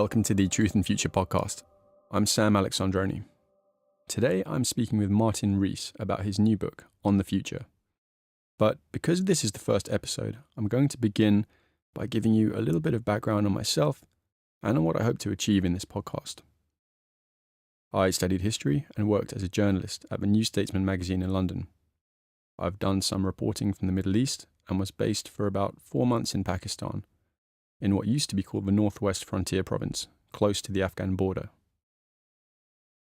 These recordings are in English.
Welcome to the Truth and Future podcast. I'm Sam Alexandroni. Today I'm speaking with Martin Rees about his new book, On the Future. But because this is the first episode, I'm going to begin by giving you a little bit of background on myself and on what I hope to achieve in this podcast. I studied history and worked as a journalist at the New Statesman magazine in London. I've done some reporting from the Middle East and was based for about 4 months in Pakistan, in what used to be called the Northwest Frontier Province, close to the Afghan border.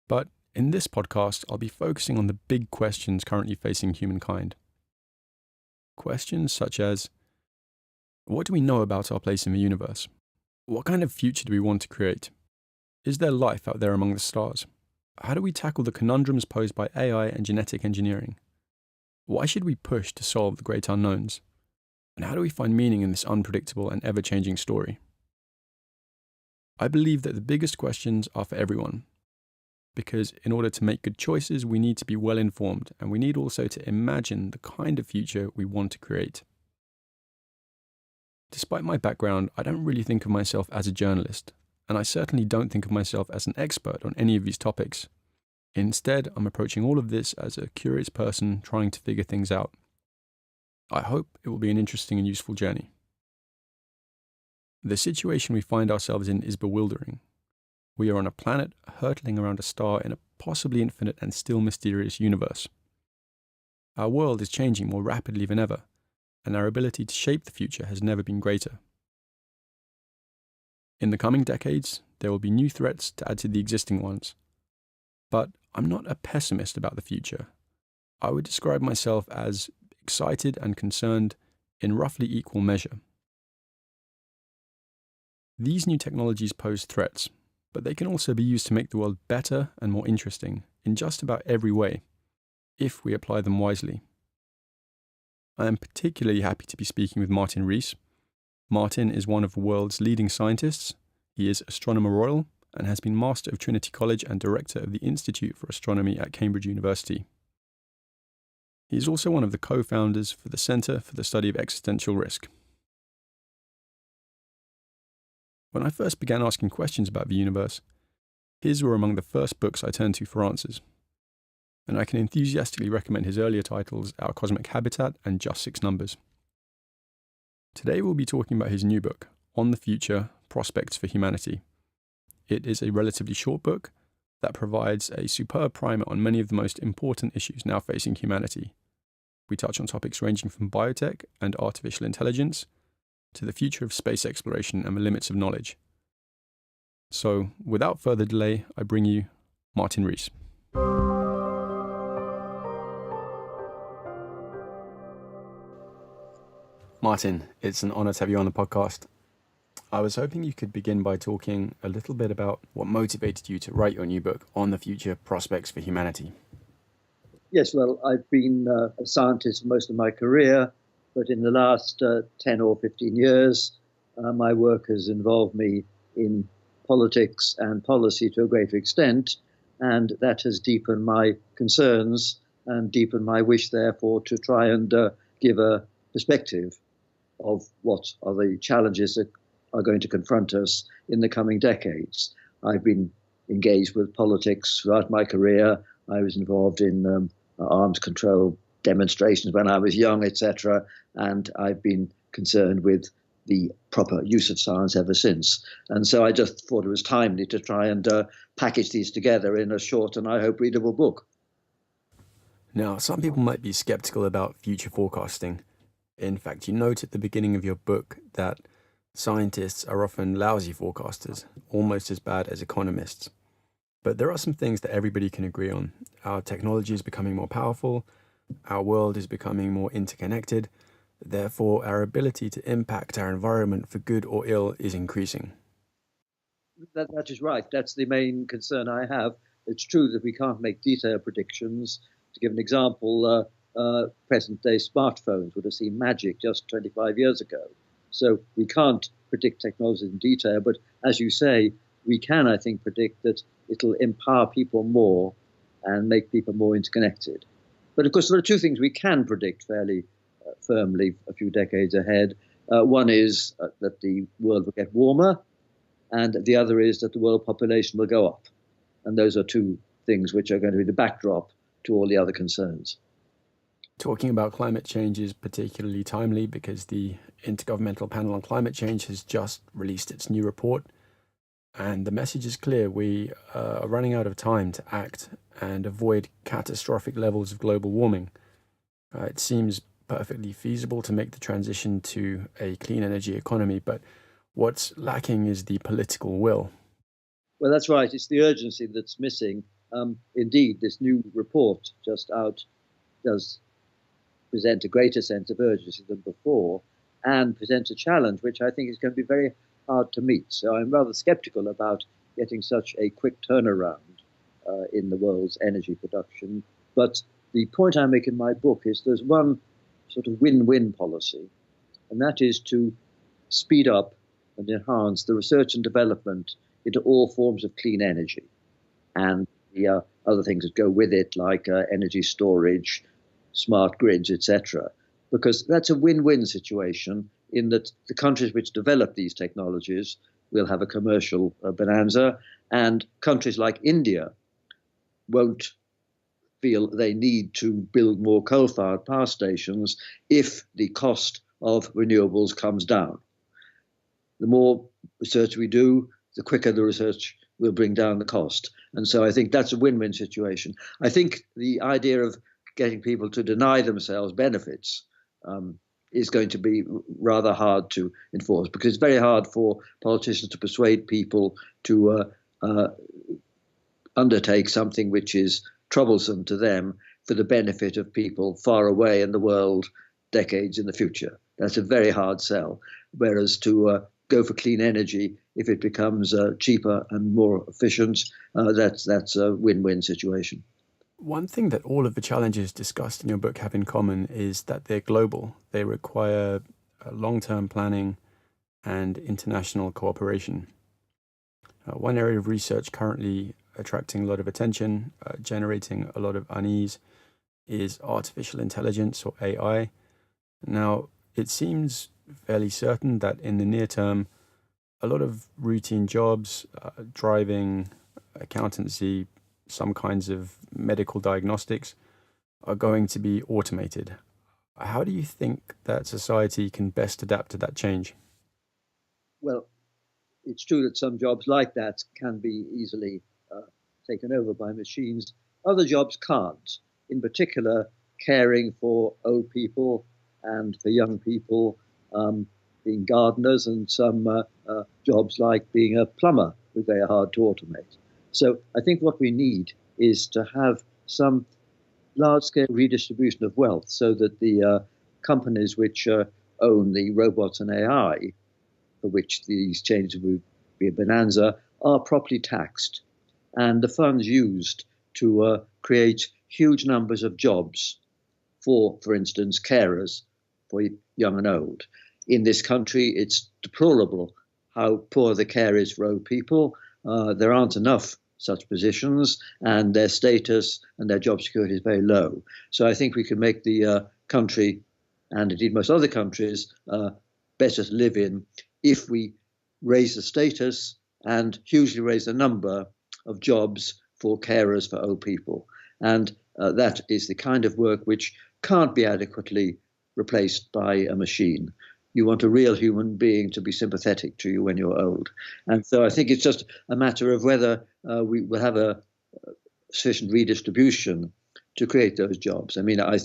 But in this podcast, I'll be focusing on the big questions currently facing humankind. Questions such as, what do we know about our place in the universe? What kind of future do we want to create? Is there life out there among the stars? How do we tackle the conundrums posed by AI and genetic engineering? Why should we push to solve the great unknowns? And how do we find meaning in this unpredictable and ever-changing story? I believe that the biggest questions are for everyone, because in order to make good choices, we need to be well informed, and we need also to imagine the kind of future we want to create. Despite my background, I don't really think of myself as a journalist, and I certainly don't think of myself as an expert on any of these topics. Instead, I'm approaching all of this as a curious person trying to figure things out. I hope it will be an interesting and useful journey. The situation we find ourselves in is bewildering. We are on a planet hurtling around a star in a possibly infinite and still mysterious universe. Our world is changing more rapidly than ever, and our ability to shape the future has never been greater. In the coming decades, there will be new threats to add to the existing ones. But I'm not a pessimist about the future. I would describe myself as excited and concerned in roughly equal measure. These new technologies pose threats, but they can also be used to make the world better and more interesting in just about every way, if we apply them wisely. I am particularly happy to be speaking with Martin Rees. Martin is one of the world's leading scientists. He is Astronomer Royal and has been Master of Trinity College and Director of the Institute for Astronomy at Cambridge University. He is also one of the co-founders for the Centre for the Study of Existential Risk. When I first began asking questions about the universe, his were among the first books I turned to for answers, and I can enthusiastically recommend his earlier titles, Our Cosmic Habitat and Just Six Numbers. Today we'll be talking about his new book, On the Future, Prospects for Humanity. It is a relatively short book that provides a superb primer on many of the most important issues now facing humanity. We touch on topics ranging from biotech and artificial intelligence to the future of space exploration and the limits of knowledge. So, without further delay, I bring you Martin Rees. Martin, it's an honor to have you on the podcast. I was hoping you could begin by talking a little bit about what motivated you to write your new book, On the Future, Prospects for Humanity. Yes, well, I've been a scientist most of my career, but in the last 10 or 15 years, my work has involved me in politics and policy to a greater extent, and that has deepened my concerns and deepened my wish, therefore, to try and give a perspective of what are the challenges that are going to confront us in the coming decades. I've been engaged with politics throughout my career. I was involved in arms control demonstrations when I was young, etc., and I've been concerned with the proper use of science ever since. And so I just thought it was timely to try and package these together in a short and I hope readable book. Now, some people might be skeptical about future forecasting. In fact, you note at the beginning of your book that scientists are often lousy forecasters, almost as bad as economists. But there are some things that everybody can agree on. Our technology is becoming more powerful, our world is becoming more interconnected, therefore our ability to impact our environment for good or ill is increasing. That is right. That's the main concern I have. It's true that we can't make detailed predictions. To give an example, present-day smartphones would have seemed magic just 25 years ago. So we can't predict technology in detail, but as you say, we can, I think, predict that it'll empower people more and make people more interconnected. But of course, there are two things we can predict fairly firmly a few decades ahead. One is that the world will get warmer, and the other is that the world population will go up. And those are two things which are going to be the backdrop to all the other concerns. Talking about climate change is particularly timely because the Intergovernmental Panel on Climate Change has just released its new report. And the message is clear. We are running out of time to act and avoid catastrophic levels of global warming. It seems perfectly feasible to make the transition to a clean energy economy, but what's lacking is the political will. Well, that's right. It's the urgency that's missing. Indeed, this new report just out does present a greater sense of urgency than before and presents a challenge which I think is going to be very hard to meet. So I'm rather skeptical about getting such a quick turnaround in the world's energy production. But the point I make in my book is there's one sort of win-win policy, and that is to speed up and enhance the research and development into all forms of clean energy and the other things that go with it, like energy storage, smart grids, etc. Because that's a win-win situation in that the countries which develop these technologies will have a commercial bonanza, and countries like India won't feel they need to build more coal-fired power stations if the cost of renewables comes down. The more research we do, the quicker the research will bring down the cost. And so I think that's a win-win situation. I think the idea of getting people to deny themselves benefits is going to be rather hard to enforce, because it's very hard for politicians to persuade people to undertake something which is troublesome to them for the benefit of people far away in the world decades in the future. That's a very hard sell. Whereas to go for clean energy, if it becomes cheaper and more efficient, that's a win-win situation. One thing that all of the challenges discussed in your book have in common is that they're global. They require long-term planning and international cooperation. One area of research currently attracting a lot of attention, generating a lot of unease, is artificial intelligence, or AI. Now, it seems fairly certain that in the near term, a lot of routine jobs, driving, accountancy, some kinds of medical diagnostics, are going to be automated. How do you think that society can best adapt to that change? Well, it's true that some jobs like that can be easily taken over by machines. Other jobs can't. In particular, caring for old people and for young people, being gardeners, and some jobs like being a plumber are very hard to automate. So I think what we need is to have some large-scale redistribution of wealth so that the companies which own the robots and AI, for which these changes would be a bonanza, are properly taxed, and the funds used to create huge numbers of jobs for instance, carers for young and old. In this country, it's deplorable how poor the care is for old people. There aren't enough such positions, and their status and their job security is very low. So I think we can make the country, and indeed most other countries, better to live in if we raise the status and hugely raise the number of jobs for carers for old people. And that is the kind of work which can't be adequately replaced by a machine. You want a real human being to be sympathetic to you when you're old. And so I think it's just a matter of whether we will have a sufficient redistribution to create those jobs. I mean, I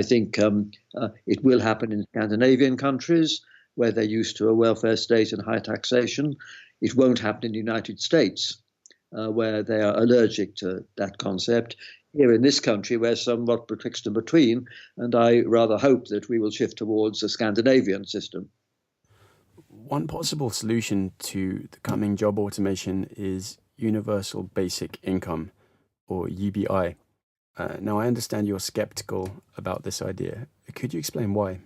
think it will happen in Scandinavian countries where they're used to a welfare state and high taxation. It won't happen in the United States where they are allergic to that concept. Here in this country, we're somewhat betwixt and between, and I rather hope that we will shift towards a Scandinavian system. One possible solution to the coming job automation is universal basic income, or UBI. Now, I understand you're skeptical about this idea. Could you explain why?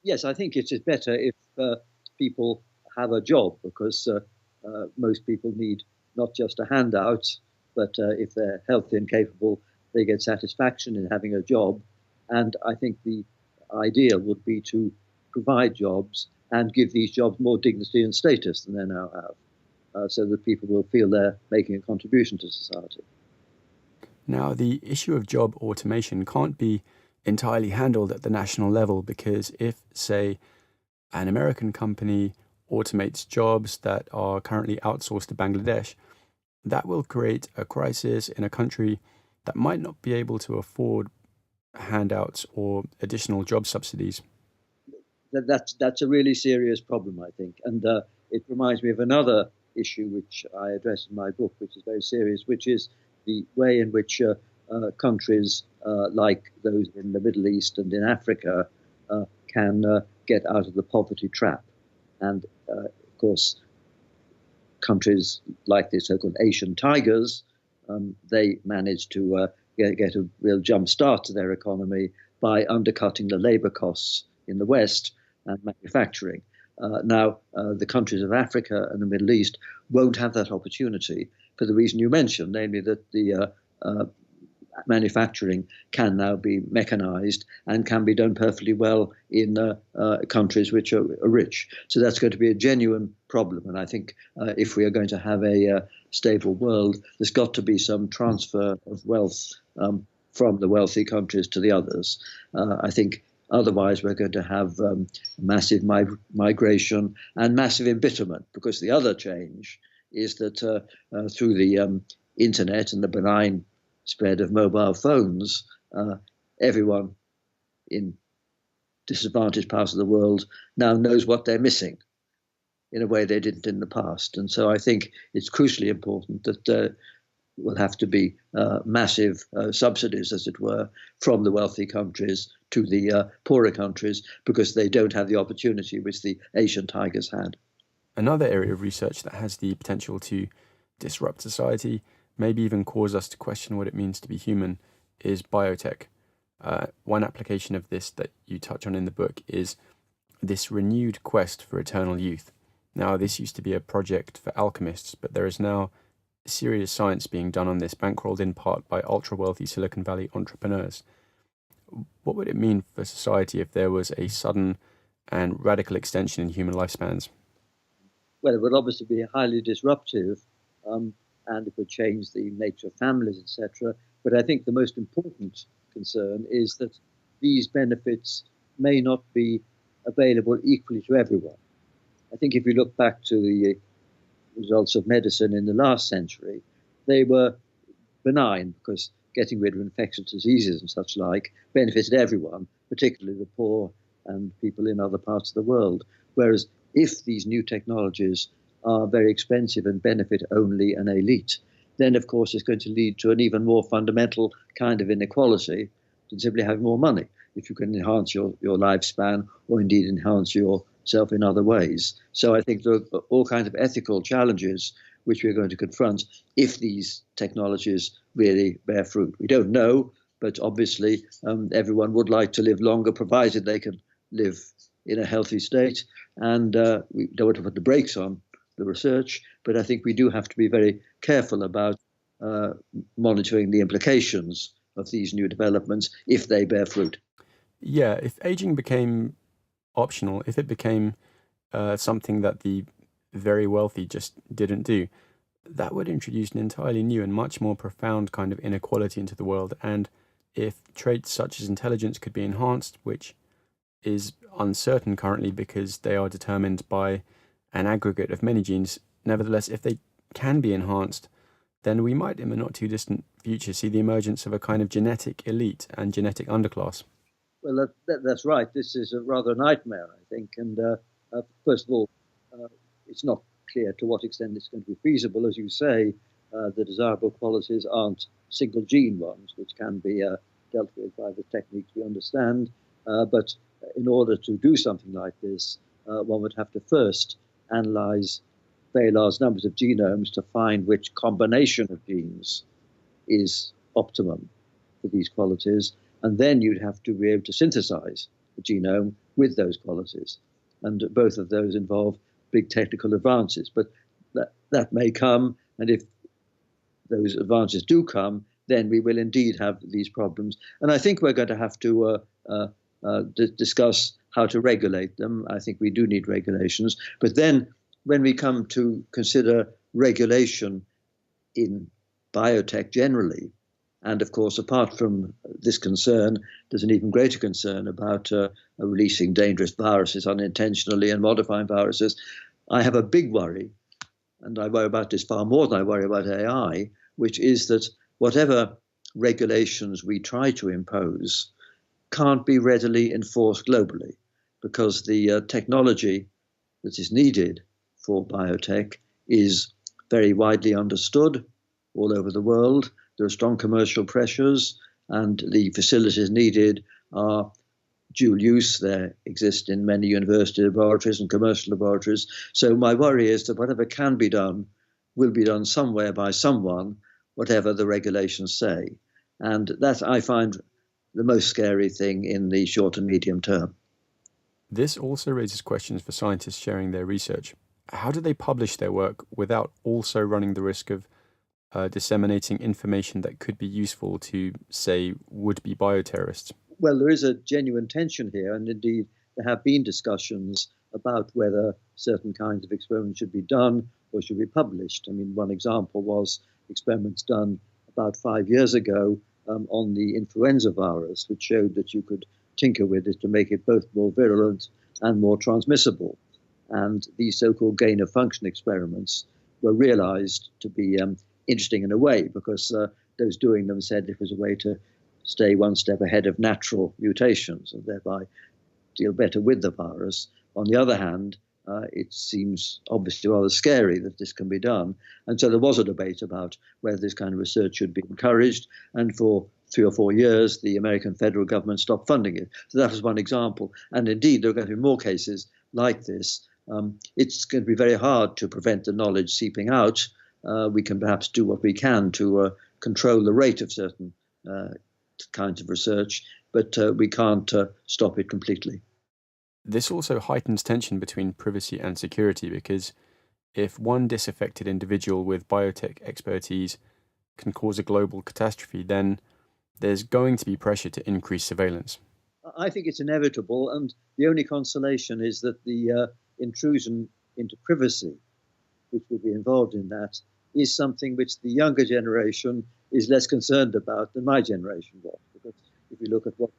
Yes, I think it is better if people have a job, because most people need not just a handout, but if they're healthy and capable, they get satisfaction in having a job. And I think the ideal would be to provide jobs and give these jobs more dignity and status than they now have. so that people will feel they're making a contribution to society. Now, the issue of job automation can't be entirely handled at the national level because if, say, an American company automates jobs that are currently outsourced to Bangladesh, that will create a crisis in a country that might not be able to afford handouts or additional job subsidies. That's a really serious problem, I think. And it reminds me of another issue which I address in my book, which is very serious, which is the way in which countries like those in the Middle East and in Africa can get out of the poverty trap. And of course, countries like the so-called Asian tigers, they manage to get a real jump start to their economy by undercutting the labor costs in the West and manufacturing. Now, the countries of Africa and the Middle East won't have that opportunity for the reason you mentioned, namely that the manufacturing can now be mechanized and can be done perfectly well in countries which are rich. So that's going to be a genuine problem. And I think if we are going to have a stable world, there's got to be some transfer of wealth from the wealthy countries to the others. I think otherwise we're going to have massive migration and massive embitterment, because the other change is that through the internet and the benign spread of mobile phones, everyone in disadvantaged parts of the world now knows what they're missing in a way they didn't in the past. And so I think it's crucially important that will have to be massive subsidies, as it were, from the wealthy countries to the poorer countries, because they don't have the opportunity which the Asian tigers had. Another area of research that has the potential to disrupt society, maybe even cause us to question what it means to be human, is biotech. One application of this that you touch on in the book is this renewed quest for eternal youth. Now, this used to be a project for alchemists, but there is now serious science being done on this, bankrolled in part by ultra-wealthy Silicon Valley entrepreneurs. What would it mean for society if there was a sudden and radical extension in human lifespans? Well, it would obviously be highly disruptive, and it would change the nature of families, etc. But I think the most important concern is that these benefits may not be available equally to everyone. I think if you look back to the results of medicine in the last century, they were benign because getting rid of infectious diseases and such like benefited everyone, particularly the poor and people in other parts of the world. Whereas if these new technologies are very expensive and benefit only an elite, then of course it's going to lead to an even more fundamental kind of inequality than simply having more money. If you can enhance your lifespan or indeed enhance yourself in other ways. So I think there are all kinds of ethical challenges which we're going to confront if these technologies really bear fruit. We don't know, but obviously everyone would like to live longer, provided they can live in a healthy state. And we don't want to put the brakes on the research, but I think we do have to be very careful about monitoring the implications of these new developments if they bear fruit. Yeah, if aging became optional, if it became something that the very wealthy just didn't do, that would introduce an entirely new and much more profound kind of inequality into the world. And if traits such as intelligence could be enhanced, which is uncertain currently because they are determined by an aggregate of many genes, nevertheless, if they can be enhanced, then we might in the not too distant future see the emergence of a kind of genetic elite and genetic underclass. Well, that's right. This is a rather nightmare, I think. And first of all, it's not clear to what extent it's going to be feasible. As you say, the desirable qualities aren't single gene ones, which can be dealt with by the techniques we understand. But in order to do something like this, one would have to first analyze very large numbers of genomes to find which combination of genes is optimum for these qualities. And then you'd have to be able to synthesize the genome with those qualities. And both of those involve big technical advances. But that may come, and if those advances do come, then we will indeed have these problems. And I think we're going to have to discuss how to regulate them. I think we do need regulations. But then when we come to consider regulation in biotech generally. And of course, apart from this concern, there's an even greater concern about releasing dangerous viruses unintentionally and modifying viruses. I have a big worry, and I worry about this far more than I worry about AI, which is that whatever regulations we try to impose can't be readily enforced globally, because the technology that is needed for biotech is very widely understood all over the world. There are strong commercial pressures, and the facilities needed are dual use. They exist in many university laboratories and commercial laboratories. So my worry is that whatever can be done will be done somewhere by someone, whatever the regulations say. And that I find the most scary thing in the short and medium term. This also raises questions for scientists sharing their research. How do they publish their work without also running the risk of disseminating information that could be useful to, say, would-be bioterrorists? Well, there is a genuine tension here, and indeed there have been discussions about whether certain kinds of experiments should be done or should be published. I mean, one example was experiments done about 5 years ago on the influenza virus, which showed that you could tinker with it to make it both more virulent and more transmissible. And these so-called gain-of-function experiments were realized to be interesting in a way, because those doing them said it was a way to stay one step ahead of natural mutations and thereby deal better with the virus. On the other hand, it seems obviously rather scary that this can be done. And so there was a debate about whether this kind of research should be encouraged. And for 3 or 4 years, the American federal government stopped funding it. So that was one example. And indeed, there are going to be more cases like this. It's going to be very hard to prevent the knowledge seeping out. We can perhaps do what we can to control the rate of certain kinds of research, but we can't stop it completely. This also heightens tension between privacy and security, because if one disaffected individual with biotech expertise can cause a global catastrophe, then there's going to be pressure to increase surveillance. I think it's inevitable, and the only consolation is that the intrusion into privacy, which will be involved in that, is something which the younger generation is less concerned about than my generation was. Because if you look at what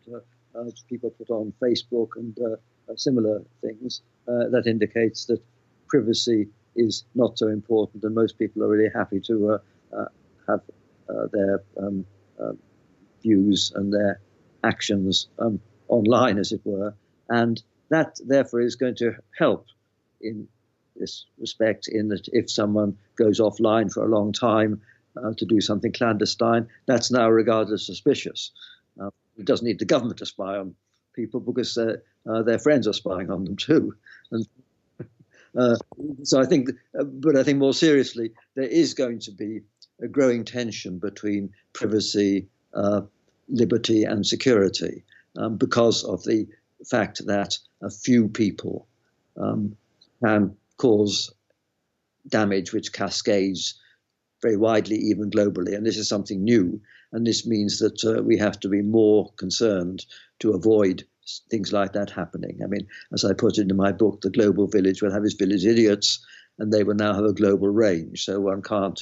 people put on Facebook and similar things, that indicates that privacy is not so important, and most people are really happy to have their views and their actions online, as it were. And that, therefore, is going to help in this respect, in that if someone goes offline for a long time to do something clandestine, that's now regarded as suspicious. It doesn't need the government to spy on people, because their friends are spying on them too. And so I think, but I think more seriously, there is going to be a growing tension between privacy, liberty, and security, because of the fact that a few people can cause damage which cascades very widely, even globally. And this is something new. And this means that we have to be more concerned to avoid things like that happening. I mean, as I put it in my book, the global village will have its village idiots, and they will now have a global range. So one can't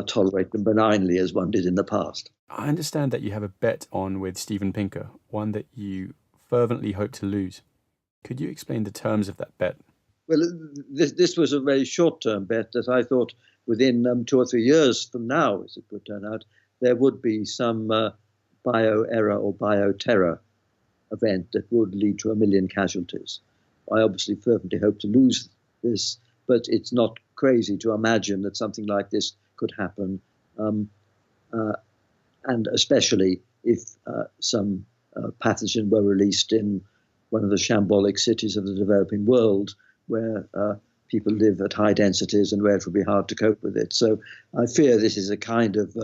tolerate them benignly as one did in the past. I understand that you have a bet on with Steven Pinker, one that you fervently hope to lose. Could you explain the terms of that bet? Well, this was a very short-term bet that I thought within 2 or 3 years from now, as it would turn out, there would be some bio-error or bioterror event that would lead to 1 million casualties. I obviously fervently hope to lose this, but it's not crazy to imagine that something like this could happen, and especially if some pathogen were released in one of the shambolic cities of the developing world, where people live at high densities and where it would be hard to cope with it. So I fear this is a kind of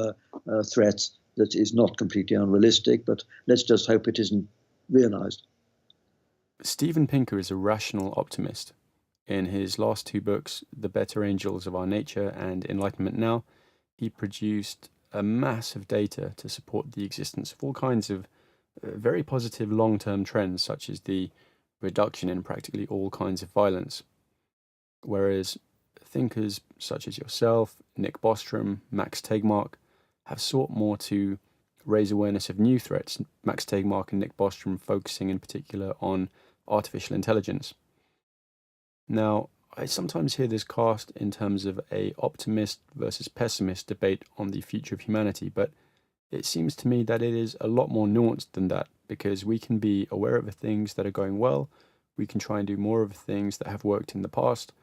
threat that is not completely unrealistic, but let's just hope it isn't realized. Steven Pinker is a rational optimist. In his last 2 books, The Better Angels of Our Nature and Enlightenment Now, he produced a mass of data to support the existence of all kinds of very positive long-term trends, such as the reduction in practically all kinds of violence. Whereas thinkers such as yourself, Nick Bostrom, Max Tegmark have sought more to raise awareness of new threats, Max Tegmark and Nick Bostrom focusing in particular on artificial intelligence. Now, I sometimes hear this cast in terms of a optimist versus pessimist debate on the future of humanity, but it seems to me that it is a lot more nuanced than that, because we can be aware of the things that are going well, we can try and do more of the things that have worked in the past,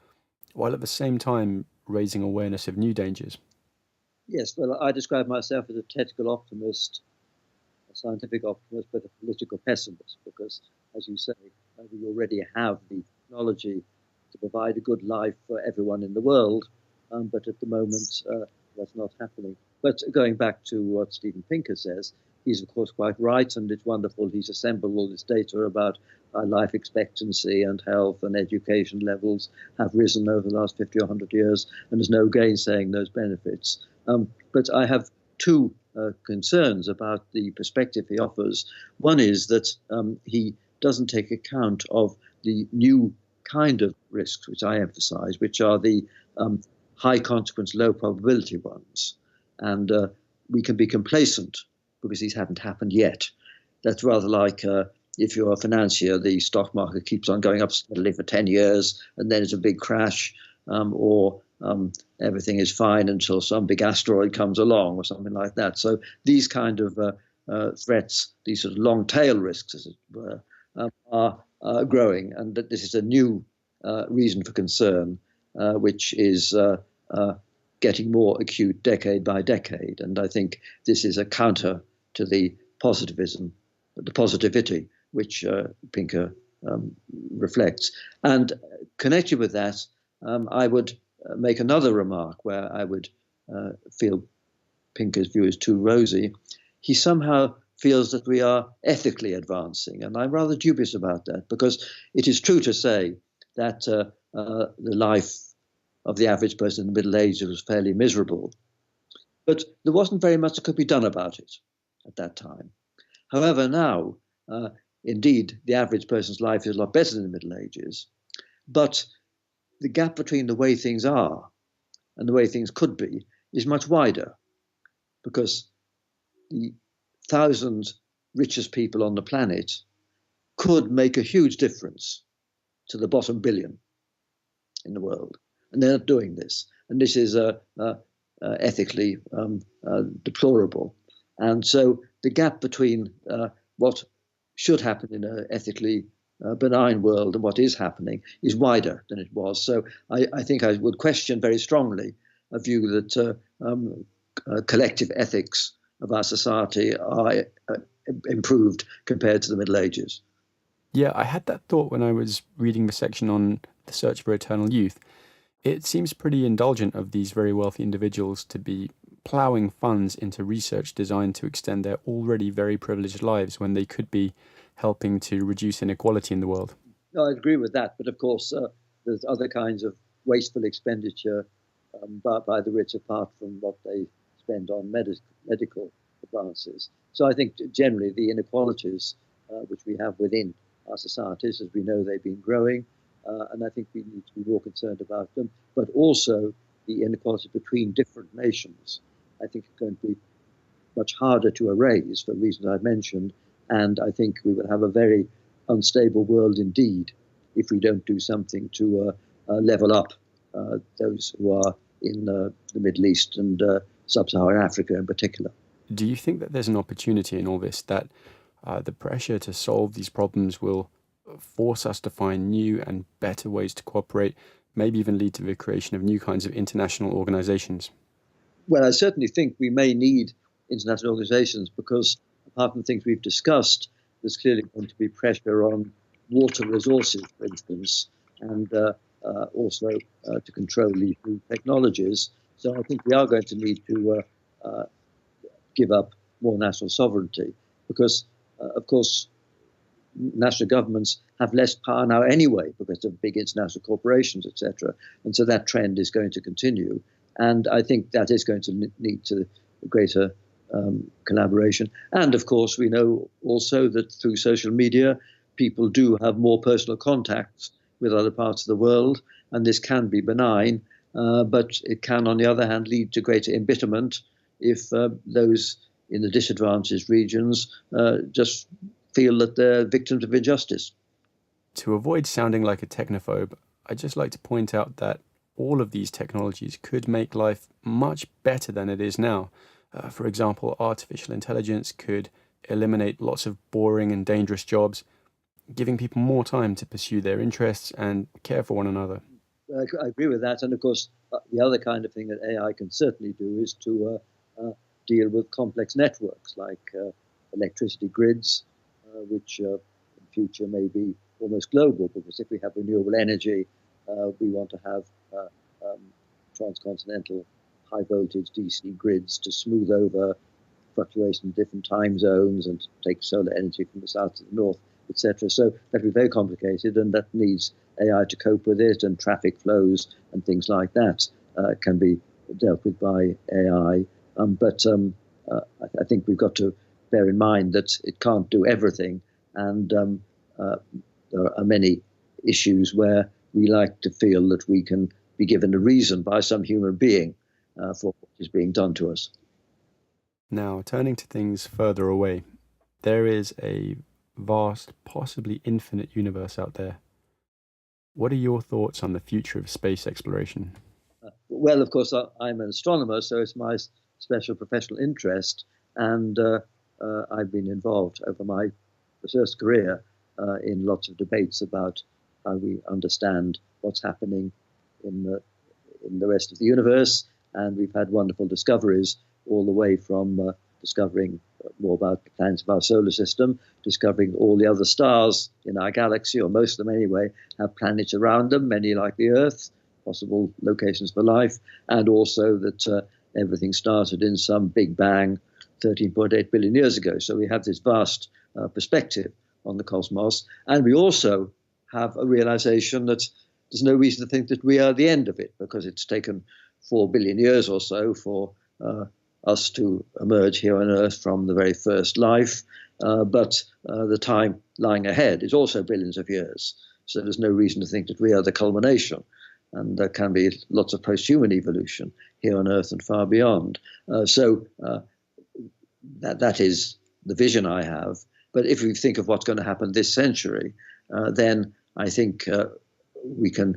while at the same time raising awareness of new dangers. Yes, well, I describe myself as a technical optimist, a scientific optimist, but a political pessimist, because, as you say, we already have the technology to provide a good life for everyone in the world, but at the moment that's not happening. But going back to what Steven Pinker says, he's of course quite right, and it's wonderful he's assembled all this data about life expectancy and health and education levels have risen over the last 50 or 100 years, and there's no gainsaying those benefits. But I have two concerns about the perspective he offers. One is that he doesn't take account of the new kind of risks, which I emphasize, which are the high consequence, low probability ones. And we can be complacent because these haven't happened yet. That's rather like if you're a financier, the stock market keeps on going up steadily for 10 years, and then it's a big crash, or everything is fine until some big asteroid comes along or something like that. So these kind of threats, these sort of long tail risks, as it were, are growing, and that this is a new reason for concern, which is getting more acute decade by decade. And I think this is a counter to the positivism, the positivity, which Pinker reflects. And connected with that, I would make another remark where I would feel Pinker's view is too rosy. He somehow feels that we are ethically advancing, and I'm rather dubious about that, because it is true to say that the life of the average person in the Middle Ages was fairly miserable, but there wasn't very much that could be done about it at that time. However, now, indeed, the average person's life is a lot better than the Middle Ages, but the gap between the way things are and the way things could be is much wider, because the 1,000 richest people on the planet could make a huge difference to the bottom billion in the world. And they're not doing this. And this is ethically deplorable. And so the gap between what should happen in an ethically benign world and what is happening is wider than it was. So I think I would question very strongly a view that collective ethics of our society are improved compared to the Middle Ages. Yeah, I had that thought when I was reading the section on the search for eternal youth. It seems pretty indulgent of these very wealthy individuals to be ploughing funds into research designed to extend their already very privileged lives when they could be helping to reduce inequality in the world. No, I agree with that. But of course, there's other kinds of wasteful expenditure by the rich apart from what they spend on medical advances. So I think generally the inequalities which we have within our societies, as we know, they've been growing. And I think we need to be more concerned about them, but also the inequality between different nations. I think it's going to be much harder to erase for reasons I've mentioned, and I think we will have a very unstable world indeed if we don't do something to level up those who are in the Middle East and sub-Saharan Africa in particular. Do you think that there's an opportunity in all this, that the pressure to solve these problems will force us to find new and better ways to cooperate, maybe even lead to the creation of new kinds of international organizations? Well, I certainly think we may need international organizations because, apart from the things we've discussed, there's clearly going to be pressure on water resources, for instance, and also to control these new technologies. So I think we are going to need to give up more national sovereignty because, of course, national governments have less power now anyway because of big international corporations, etc. And so that trend is going to continue. And I think that is going to lead to greater collaboration. And of course, we know also that through social media, people do have more personal contacts with other parts of the world. And this can be benign, but it can, on the other hand, lead to greater embitterment if those in the disadvantaged regions just feel that they're victims of injustice. To avoid sounding like a technophobe, I'd just like to point out that all of these technologies could make life much better than it is now. For example, artificial intelligence could eliminate lots of boring and dangerous jobs, giving people more time to pursue their interests and care for one another. I agree with that. And of course, the other kind of thing that AI can certainly do is to deal with complex networks like electricity grids, which in future may be almost global, because if we have renewable energy, we want to have transcontinental high voltage DC grids to smooth over fluctuation in different time zones and take solar energy from the south to the north, etc. So that will be very complicated, and that needs AI to cope with it, and traffic flows and things like that can be dealt with by AI. But I think we've got to bear in mind that it can't do everything, and there are many issues where we like to feel that we can be given a reason by some human being for what is being done to us. Now, turning to things further away, there is a vast, possibly infinite universe out there. What are your thoughts on the future of space exploration? Well, of course, I'm an astronomer, so it's my special professional interest, and I've been involved over my research career in lots of debates about how we understand what's happening in the rest of the universe, and we've had wonderful discoveries all the way from discovering more about the planets of our solar system, discovering all the other stars in our galaxy, or most of them anyway, have planets around them, many like the Earth, possible locations for life, and also that everything started in some big bang 13.8 billion years ago. So we have this vast perspective on the cosmos, and we also have a realization that there's no reason to think that we are the end of it, because it's taken 4 billion years or so for us to emerge here on Earth from the very first life, but the time lying ahead is also billions of years. So there's no reason to think that we are the culmination, and there can be lots of post-human evolution here on Earth and far beyond. So that is the vision I have. But if we think of what's going to happen this century, then I think we can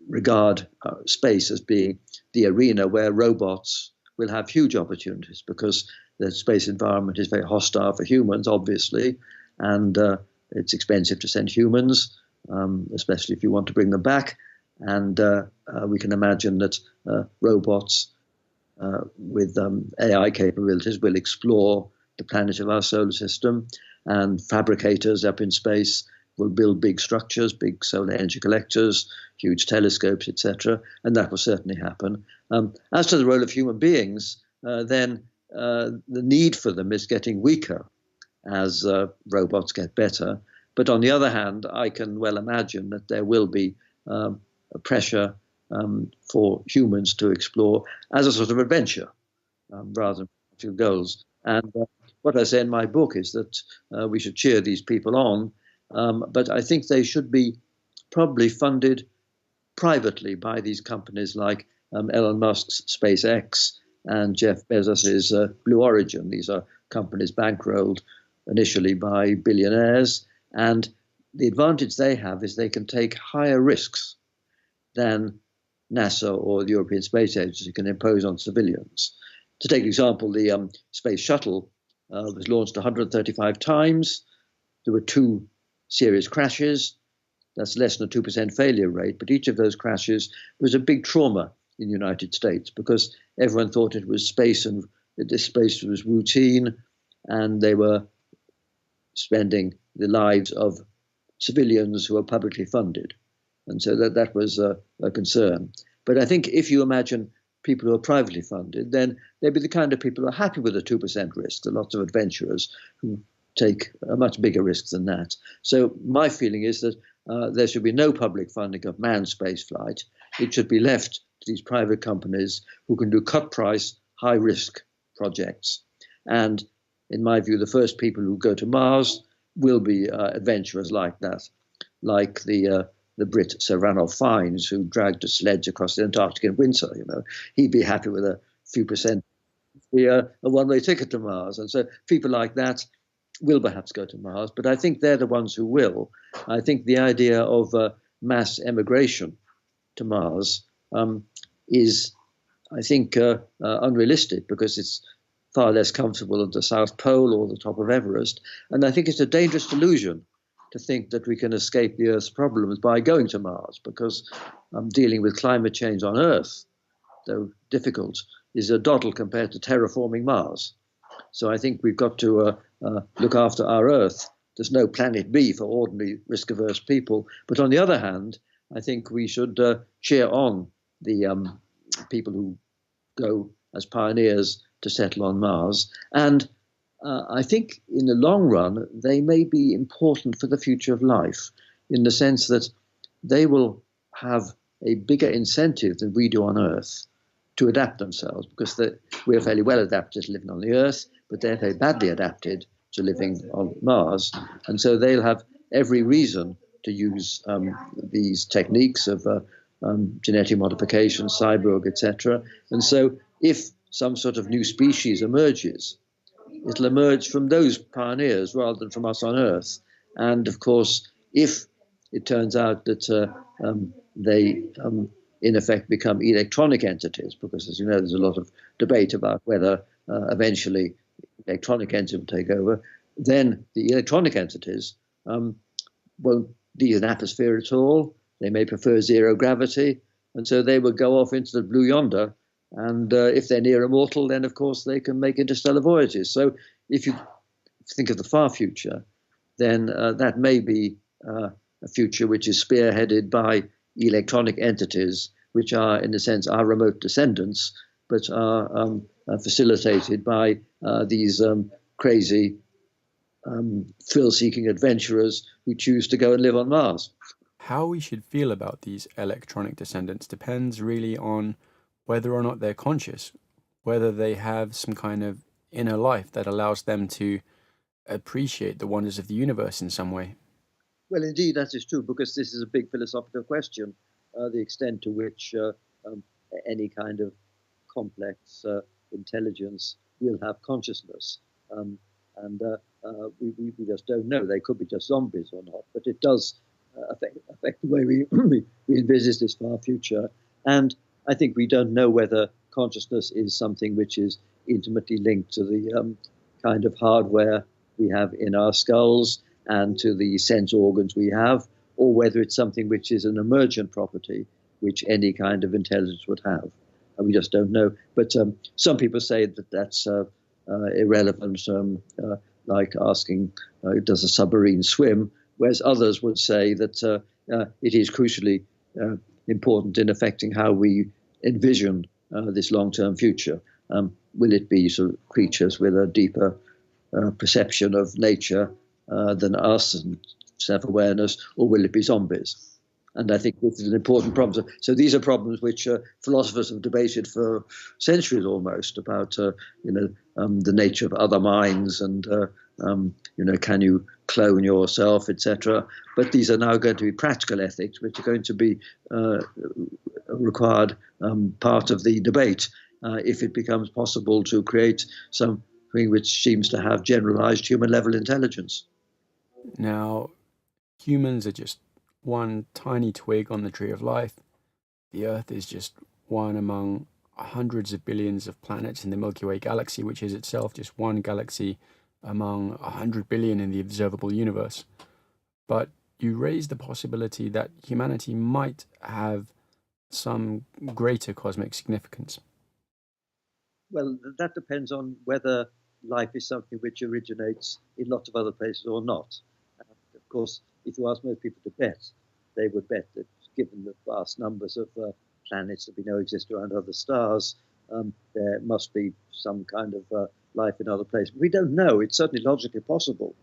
regard space as being the arena where robots will have huge opportunities, because the space environment is very hostile for humans, obviously, and it's expensive to send humans, especially if you want to bring them back. And we can imagine that robots with AI capabilities will explore the planet of our solar system, and fabricators up in space will build big structures, big solar energy collectors, huge telescopes, etc., and that will certainly happen. As to the role of human beings, then the need for them is getting weaker as robots get better. But on the other hand, I can well imagine that there will be a pressure for humans to explore as a sort of adventure rather than to goals. And what I say in my book is that we should cheer these people on, but I think they should be probably funded privately by these companies like Elon Musk's SpaceX and Jeff Bezos's Blue Origin. These are companies bankrolled initially by billionaires, and the advantage they have is they can take higher risks than NASA or the European Space Agency can impose on civilians. To take an example, the Space Shuttle was launched 135 times. There were 2 serious crashes. That's less than a 2% failure rate, but each of those crashes was a big trauma in the United States, because everyone thought it was space and this space was routine, and they were spending the lives of civilians who are publicly funded. And so that was a concern. But I think if you imagine people who are privately funded, then they'd be the kind of people who are happy with a 2% risk. There are lots of adventurers who take a much bigger risk than that. So my feeling is that there should be no public funding of manned space flight. It should be left to these private companies who can do cut price, high risk projects. And in my view, the first people who go to Mars will be adventurers like that, like the the Brit Sir Ranulph Fiennes, who dragged a sledge across the Antarctic in winter. He'd be happy with a few percent, a one-way ticket to Mars. And so people like that will perhaps go to Mars, but I think they're the ones who will. I think the idea of mass emigration to Mars is, I think, unrealistic, because it's far less comfortable at the South Pole or the top of Everest. And I think it's a dangerous delusion to think that we can escape the Earth's problems by going to Mars, because dealing with climate change on Earth, though difficult, is a doddle compared to terraforming Mars. So I think we've got to look after our Earth. There's no planet B for ordinary risk-averse people. But on the other hand, I think we should cheer on the people who go as pioneers to settle on Mars. And I think in the long run, they may be important for the future of life, in the sense that they will have a bigger incentive than we do on Earth to adapt themselves, because we're fairly well adapted to living on the Earth, but they're very badly adapted to living on Mars. And so they'll have every reason to use these techniques of genetic modification, cyborg, etc. And so if some sort of new species emerges, it'll emerge from those pioneers rather than from us on Earth. And of course, if it turns out that they in effect become electronic entities, because as you know, there's a lot of debate about whether eventually electronic entities will take over, then the electronic entities won't need an atmosphere at all. They may prefer zero gravity, and so they will go off into the blue yonder. And if they're near immortal, then of course they can make interstellar voyages. So if you think of the far future, then that may be a future which is spearheaded by electronic entities, which are, in a sense, our remote descendants, but are facilitated by these crazy thrill-seeking adventurers who choose to go and live on Mars. How we should feel about these electronic descendants depends really on whether or not they're conscious, whether they have some kind of inner life that allows them to appreciate the wonders of the universe in some way. Well, indeed, that is true, because this is a big philosophical question, the extent to which any kind of complex intelligence will have consciousness. We just don't know. They could be just zombies or not, but it does affect the way we envisage this far future. And I think we don't know whether consciousness is something which is intimately linked to the kind of hardware we have in our skulls and to the sense organs we have, or whether it's something which is an emergent property which any kind of intelligence would have. And we just don't know. But some people say that that's irrelevant, like asking, does a submarine swim? Whereas others would say that it is crucially important in affecting how we envision this long-term future. Will it be sort of creatures with a deeper perception of nature than us and self-awareness, or will it be zombies? And I think this is an important problem. So these are problems which philosophers have debated for centuries almost, about the nature of other minds and can you clone yourself, etc. But these are now going to be practical ethics, which are going to be required part of the debate if it becomes possible to create something which seems to have generalized human level intelligence. Now, humans are just one tiny twig on the tree of life. The Earth is just one among hundreds of billions of planets in the Milky Way galaxy, which is itself just one galaxy among 100 billion in the observable universe. But you raise the possibility that humanity might have some greater cosmic significance. Well, that depends on whether life is something which originates in lots of other places or not. Of course, if you ask most people to bet, they would bet that given the vast numbers of planets that we know exist around other stars, there must be some kind of life in other places. We don't know. It's certainly logically possible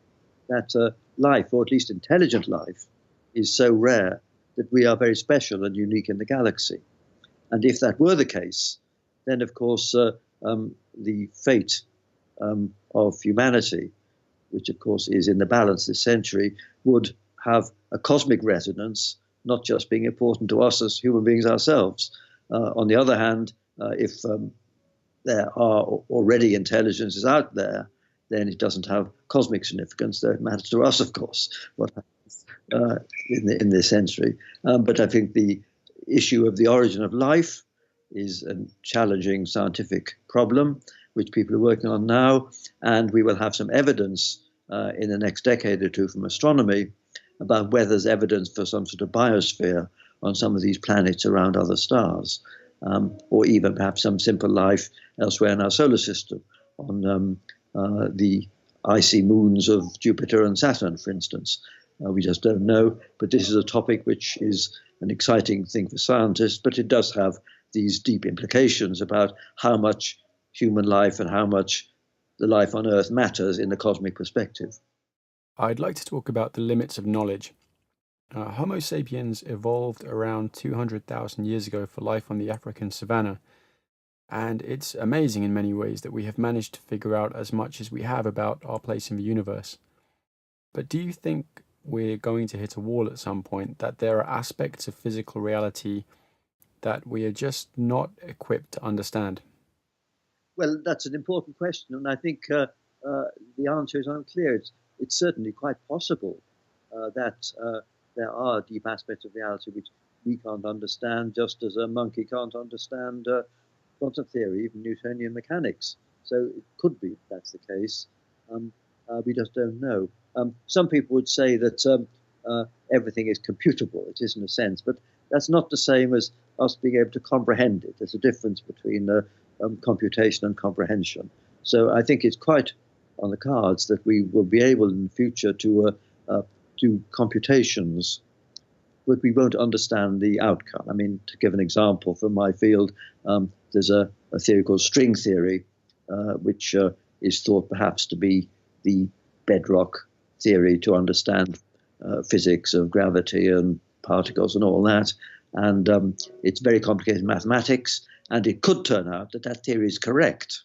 that life, or at least intelligent life, is so rare that we are very special and unique in the galaxy. And if that were the case, then of course the fate of humanity, which of course is in the balance this century, would have a cosmic resonance not just being important to us as human beings ourselves. On the other hand, if there are already intelligences out there, then it doesn't have cosmic significance, though it matters to us, of course, what happens in this century. But I think the issue of the origin of life is a challenging scientific problem, which people are working on now, and we will have some evidence in the next decade or two from astronomy about whether there's evidence for some sort of biosphere on some of these planets around other stars, or even perhaps some simple life elsewhere in our solar system, on the icy moons of Jupiter and Saturn, for instance. We just don't know, but this is a topic which is an exciting thing for scientists, but it does have these deep implications about how much human life and how much the life on Earth matters in the cosmic perspective. I'd like to talk about the limits of knowledge. Homo sapiens evolved around 200,000 years ago for life on the African savanna, and it's amazing in many ways that we have managed to figure out as much as we have about our place in the universe. But do you think we're going to hit a wall at some point, that there are aspects of physical reality that we are just not equipped to understand? Well, that's an important question, and I think the answer is unclear. It's certainly quite possible that there are deep aspects of reality which we can't understand, just as a monkey can't understand quantum theory, even Newtonian mechanics. So it could be that's the case. We just don't know. Some people would say that everything is computable. It is in a sense, but that's not the same as us being able to comprehend it. There's a difference between computation and comprehension. So I think it's quite on the cards that we will be able in the future to do computations, but we won't understand the outcome. I mean, to give an example from my field, there's a theory called string theory, which is thought perhaps to be the bedrock theory to understand physics of gravity and particles and all that. And it's very complicated mathematics, and it could turn out that that theory is correct.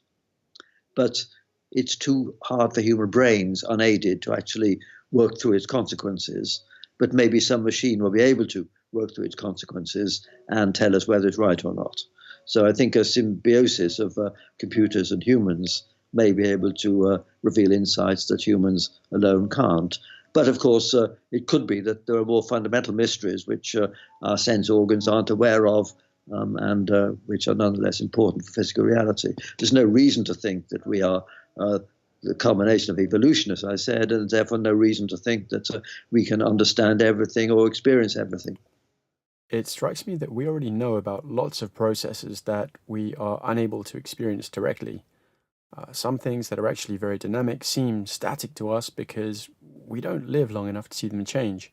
But it's too hard for human brains, unaided, to actually work through its consequences. But maybe some machine will be able to work through its consequences and tell us whether it's right or not. So I think a symbiosis of computers and humans may be able to reveal insights that humans alone can't. But of course, it could be that there are more fundamental mysteries which our sense organs aren't aware of, and which are nonetheless important for physical reality. There's no reason to think that we are the culmination of evolution, as I said, and therefore no reason to think that we can understand everything or experience everything. It strikes me that we already know about lots of processes that we are unable to experience directly. Some things that are actually very dynamic seem static to us because we don't live long enough to see them change.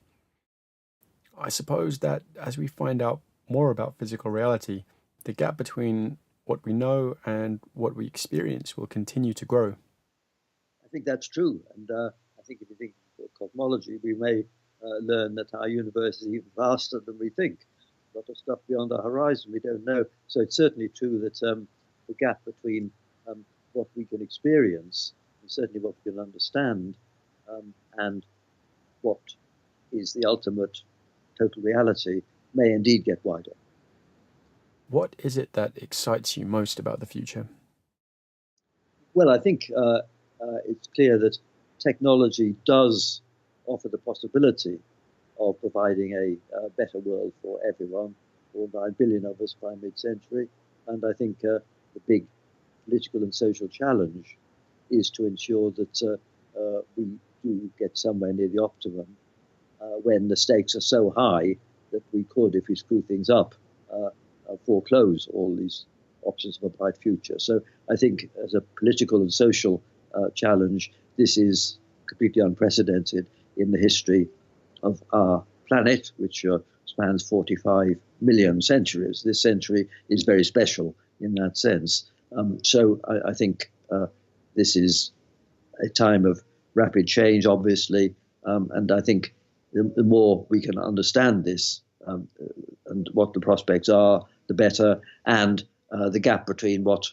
I suppose that as we find out more about physical reality, the gap between what we know and what we experience will continue to grow. I think that's true. And I think if you think of cosmology, we may learn that our universe is even vaster than we think. A lot of stuff beyond our horizon we don't know. So it's certainly true that the gap between what we can experience, and certainly what we can understand, and what is the ultimate total reality may indeed get wider. What is it that excites you most about the future? Well, I think it's clear that technology does offer the possibility of providing a better world for everyone, all 9 billion of us by mid-century. And I think the big political and social challenge is to ensure that we do get somewhere near the optimum when the stakes are so high that we could, if we screw things up, foreclose all these options of a bright future. So I think as a political and social challenge, this is completely unprecedented in the history of our planet, which spans 45 million centuries. This century is very special in that sense. So I think this is a time of rapid change, obviously, and I think the more we can understand this and what the prospects are, the better, and the gap between what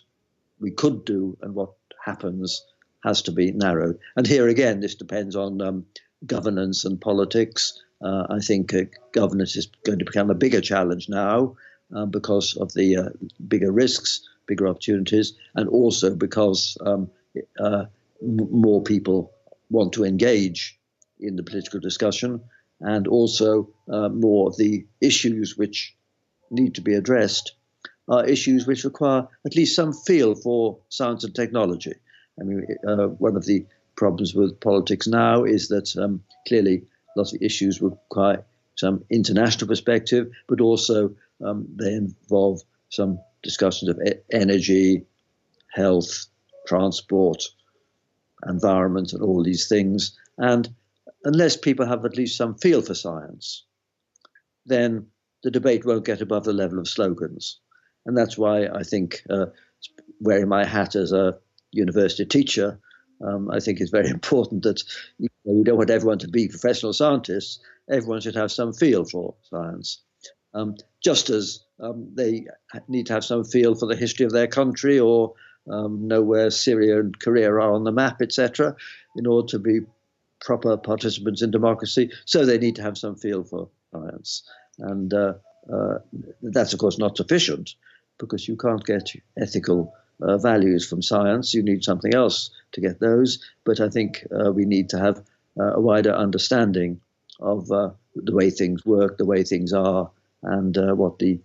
we could do and what happens has to be narrowed. And here again, this depends on governance and politics, I think governance is going to become a bigger challenge now because of the bigger risks, bigger opportunities, and also because more people want to engage in the political discussion, and also more of the issues which need to be addressed are issues which require at least some feel for science and technology. I mean, one of the problems with politics now is that clearly lots of issues require some international perspective, but also they involve some discussions of energy, health, transport, environment, and all these things. And unless people have at least some feel for science, then the debate won't get above the level of slogans. And that's why I think, wearing my hat as a university teacher, I think it's very important that we don't want everyone to be professional scientists. Everyone should have some feel for science, just as they need to have some feel for the history of their country or know where Syria and Korea are on the map, etc., in order to be proper participants in democracy. So they need to have some feel for science. And that's, of course, not sufficient, because you can't get ethical values from science. You need something else to get those. But I think we need to have a wider understanding of the way things work, the way things are, and what the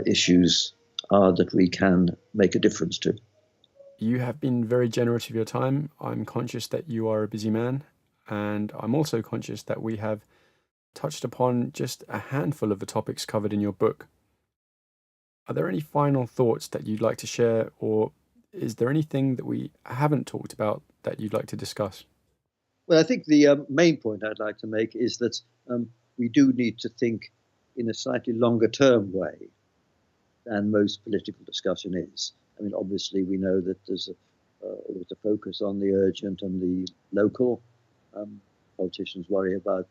issues are that we can make a difference to. You have been very generous of your time. I'm conscious that you are a busy man, and I'm also conscious that we have touched upon just a handful of the topics covered in your book. Are there any final thoughts that you'd like to share, or is there anything that we haven't talked about that you'd like to discuss? Well, I think the main point I'd like to make is that we do need to think in a slightly longer term way than most political discussion is. I mean, obviously, we know that there's always a focus on the urgent and the local. Politicians worry about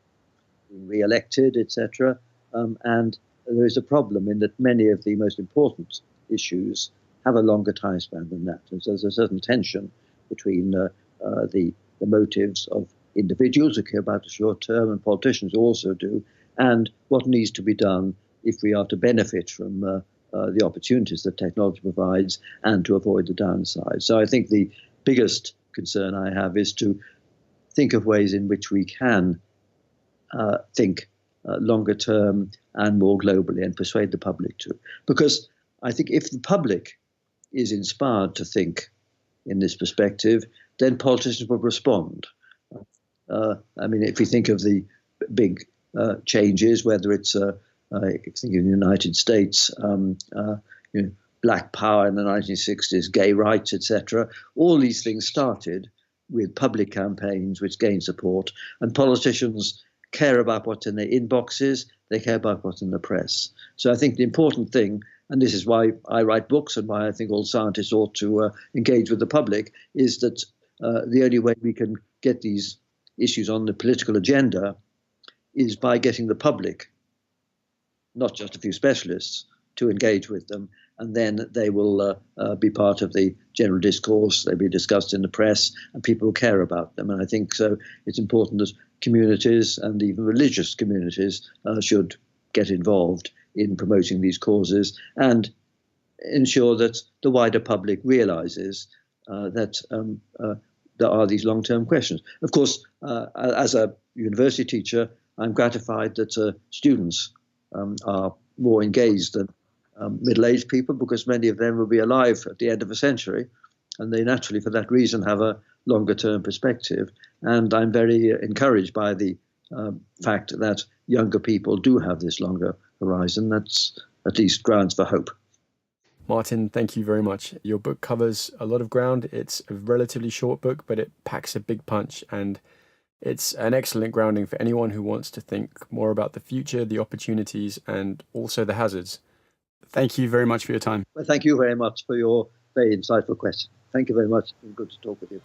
being re-elected, etc. And there is a problem in that many of the most important issues have a longer time span than that. And so there's a certain tension between the motives of individuals who care about the short term, and politicians also do, and what needs to be done if we are to benefit from the opportunities that technology provides and to avoid the downside. So I think the biggest concern I have is to think of ways in which we can think longer term and more globally, and persuade the public to. Because I think if the public is inspired to think in this perspective, then politicians will respond. I mean, if we think of the big changes, whether it's if you think of the United States, Black Power in the 1960s, gay rights, etc., all these things started with public campaigns which gained support, and politicians care about what's in their inboxes, they care about what's in the press. So I think the important thing, and this is why I write books and why I think all scientists ought to engage with the public, is that the only way we can get these issues on the political agenda is by getting the public, not just a few specialists, to engage with them. And then they will be part of the general discourse, they'll be discussed in the press, and people will care about them. And I think so it's important that communities and even religious communities should get involved in promoting these causes and ensure that the wider public realizes that there are these long-term questions. Of course, as a university teacher, I'm gratified that students are more engaged than middle-aged people, because many of them will be alive at the end of a century, and they naturally, for that reason, have a longer-term perspective. And I'm very encouraged by the fact that younger people do have this longer horizon. That's at least grounds for hope. Martin, thank you very much. Your book covers a lot of ground. It's a relatively short book, but it packs a big punch, and it's an excellent grounding for anyone who wants to think more about the future, the opportunities, and also the hazards. Thank you very much for your time. Well, thank you very much for your very insightful question. Thank you very much. It's been good to talk with you.